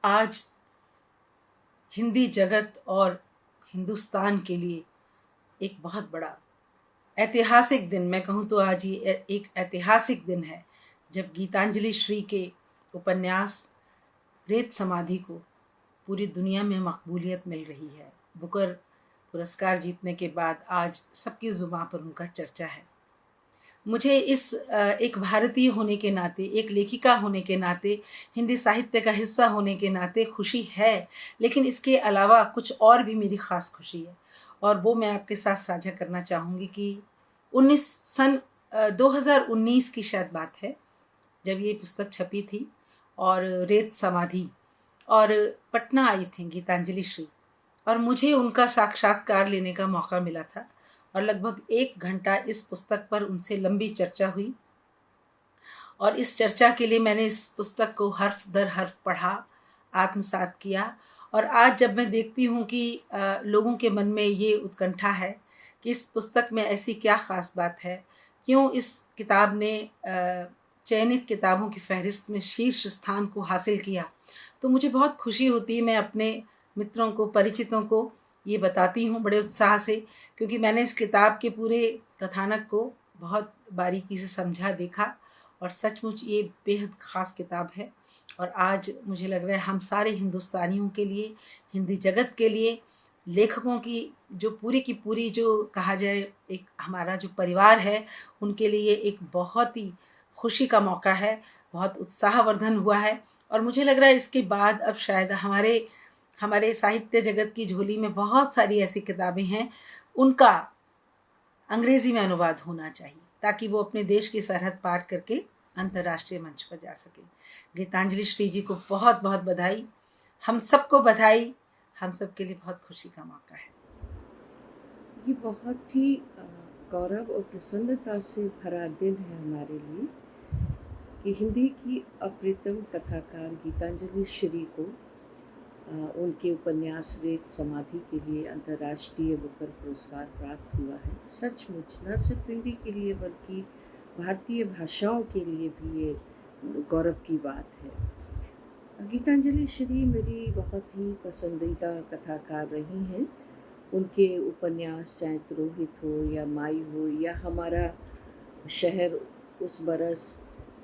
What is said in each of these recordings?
आज हिंदी जगत और हिंदुस्तान के लिए एक बहुत बड़ा ऐतिहासिक दिन, मैं कहूँ तो आज ये एक ऐतिहासिक दिन है जब गीतांजलि श्री के उपन्यास रेत समाधि को पूरी दुनिया में मकबूलियत मिल रही है। बुकर पुरस्कार जीतने के बाद आज सबकी जुबां पर उनका चर्चा है। मुझे इस एक भारतीय होने के नाते, एक लेखिका होने के नाते, हिंदी साहित्य का हिस्सा होने के नाते खुशी है, लेकिन इसके अलावा कुछ और भी मेरी खास खुशी है और वो मैं आपके साथ साझा करना चाहूँगी कि 2019 की शायद बात है जब ये पुस्तक छपी थी और रेत समाधि और पटना आई थी गीतांजलि श्री, और मुझे उनका साक्षात्कार लेने का मौका मिला था और लगभग 1 घंटा इस पुस्तक पर उनसे लंबी चर्चा हुई। और इस चर्चा के लिए मैंने इस पुस्तक को हर्फ दर हर्फ पढ़ा, आत्मसात किया। और आज जब मैं देखती हूँ कि लोगों के मन में ये उत्कंठा है कि इस पुस्तक में ऐसी क्या खास बात है, क्यों इस किताब ने चयनित किताबों की फहरिस्त में शीर्ष स्थान को हासिल किया, तो मुझे बहुत खुशी होती है। मैं अपने मित्रों को, परिचितों को ये बताती हूँ बड़े उत्साह से, क्योंकि मैंने इस किताब के पूरे कथानक को बहुत बारीकी से समझा, देखा और सचमुच ये बेहद ख़ास किताब है। और आज मुझे लग रहा है हम सारे हिंदुस्तानियों के लिए, हिंदी जगत के लिए, लेखकों की जो पूरी की पूरी, जो कहा जाए एक हमारा जो परिवार है, उनके लिए एक बहुत ही खुशी का मौका है, बहुत उत्साहवर्धन हुआ है। और मुझे लग रहा है इसके बाद अब शायद हमारे साहित्य जगत की झोली में बहुत सारी ऐसी किताबें हैं, उनका अंग्रेजी में अनुवाद होना चाहिए ताकि वो अपने देश की सरहद पार करके अंतर्राष्ट्रीय मंच पर जा सके। गीतांजलि श्री जी को बहुत बहुत बधाई, हम सबको बधाई, हम सब के लिए बहुत खुशी का मौका है। ये बहुत ही गौरव और प्रसन्नता से भरा दिन है हमारे लिए कि हिंदी की अप्रतिम कथाकार गीतांजलि श्री को उनके उपन्यास रेत समाधि के लिए अंतर्राष्ट्रीय बुकर पुरस्कार प्राप्त हुआ है। सचमुच न सिर्फ हिंदी के लिए बल्कि भारतीय भाषाओं के लिए भी ये गौरव की बात है। गीतांजलि श्री मेरी बहुत ही पसंदीदा कथाकार रही हैं। उनके उपन्यास चाहे तिरोहित हो या माई हो या हमारा शहर उस बरस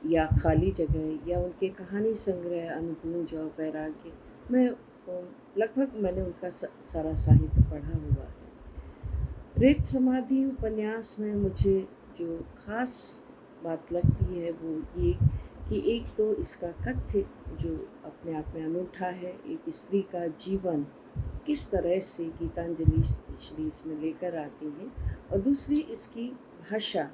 या खाली जगह या उनके कहानी संग्रह अनुगूंज और वैराग्य, मैंने उनका सारा साहित्य पढ़ा हुआ है। रेत समाधि उपन्यास में मुझे जो खास बात लगती है वो ये कि एक तो इसका कथ्य जो अपने आप में अनूठा है, एक स्त्री का जीवन किस तरह से गीतांजलि श्री इसमें लेकर आती हैं, और दूसरी इसकी भाषा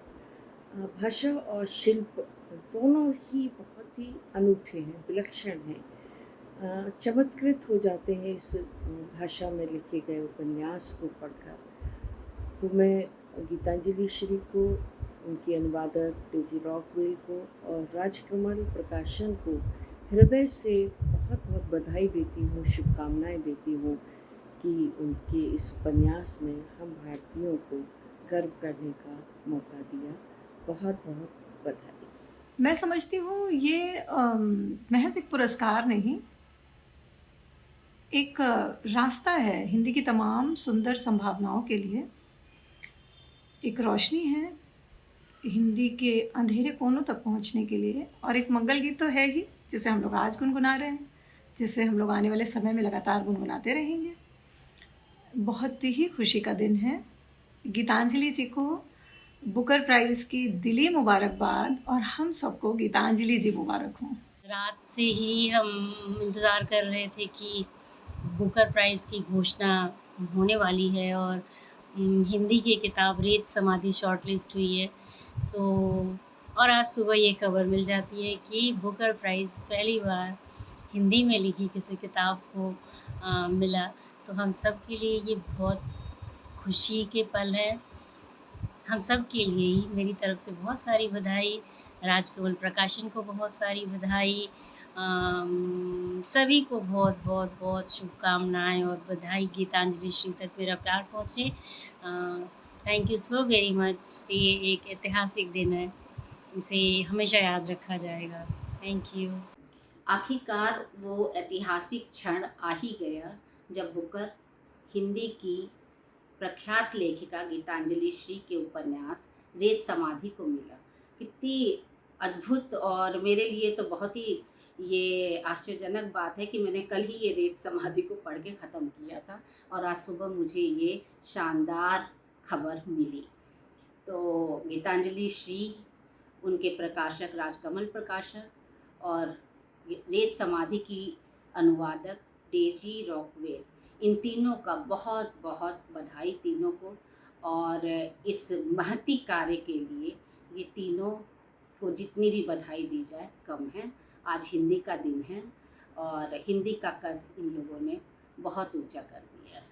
और शिल्प दोनों ही बहुत ही अनूठे हैं, विलक्षण हैं। चमत्कृत हो जाते हैं इस भाषा में लिखे गए उपन्यास को पढ़कर। तो मैं गीतांजलि श्री को, उनकी अनुवादक डेजी रॉकवेल को और राजकमल प्रकाशन को हृदय से बहुत बहुत बधाई देती हूँ, शुभकामनाएं देती हूँ कि उनके इस उपन्यास ने हम भारतीयों को गर्व करने का मौका दिया। बहुत बहुत बधाई। मैं समझती हूँ ये महज एक पुरस्कार नहीं, एक रास्ता है हिंदी की तमाम सुंदर संभावनाओं के लिए। एक रोशनी है हिंदी के अंधेरे कोनों तक पहुँचने के लिए, और एक मंगल गीत तो है ही जिसे हम लोग आज गुनगुना रहे हैं, जिसे हम लोग आने वाले समय में लगातार गुनगुनाते रहेंगे। बहुत ही खुशी का दिन है। गीतांजलि जी को बुकर प्राइज़ की दिली मुबारकबाद, और हम सबको गीतांजलि जी मुबारक हों। रात से ही हम इंतज़ार कर रहे थे कि बुकर प्राइज़ की घोषणा होने वाली है और हिंदी की किताब रेत समाधि शॉर्टलिस्ट हुई है। तो और आज सुबह ये खबर मिल जाती है कि बुकर प्राइज़ पहली बार हिंदी में लिखी किसी किताब को मिला। तो हम सब के लिए ये बहुत खुशी के पल हैं। हम सब के लिए ही मेरी तरफ से बहुत सारी बधाई, राजकमल प्रकाशन को बहुत सारी बधाई, सभी को बहुत बहुत बहुत शुभकामनाएं और बधाई। गीतांजलि श्री तक मेरा प्यार पहुँचे। Thank you so very much. ये एक ऐतिहासिक दिन है, इसे हमेशा याद रखा जाएगा। Thank you. आखिरकार वो ऐतिहासिक क्षण आ ही गया जब बुकर हिंदी की प्रख्यात लेखिका गीतांजलि श्री के उपन्यास रेत समाधि को मिला। कितनी अद्भुत और मेरे लिए तो बहुत ही ये आश्चर्यजनक बात है कि मैंने कल ही ये रेत समाधि को पढ़ के ख़त्म किया था और आज सुबह मुझे ये शानदार खबर मिली। तो गीतांजलि श्री, उनके प्रकाशक राजकमल प्रकाशक और रेत समाधि की अनुवादक डेजी रॉकवेल, इन तीनों का बहुत बहुत बधाई तीनों को। और इस महती कार्य के लिए ये तीनों को जितनी भी बधाई दी जाए कम है। आज हिंदी का दिन है और हिंदी का कद इन लोगों ने बहुत ऊंचा कर दिया है।